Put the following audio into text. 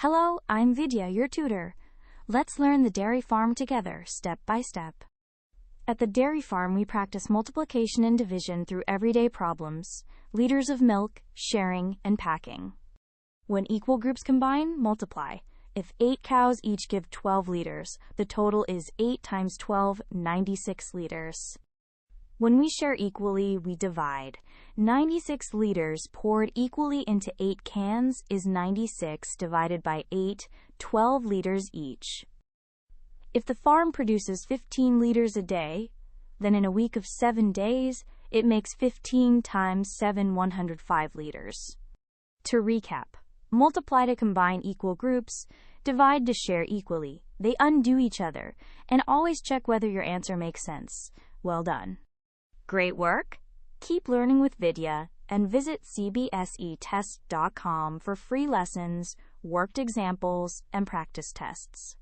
Hello, I'm Vidya, your tutor. Let's learn the dairy farm together, step by step. At the dairy farm, we practice multiplication and division through everyday problems, liters of milk, sharing, and packing. When equal groups combine, multiply. If 8 cows each give 12 liters, the total is 8 times 12, 96 liters. When we share equally, we divide. 96 liters poured equally into 8 cans is 96 divided by 8, 12 liters each. If the farm produces 15 liters a day, then in a week of 7 days, it makes 15 times 7, 105 liters. To recap, multiply to combine equal groups, divide to share equally. They undo each other, and always check whether your answer makes sense. Well done. Great work! Keep learning with Vidya and visit CBSETest.com for free lessons, worked examples, and practice tests.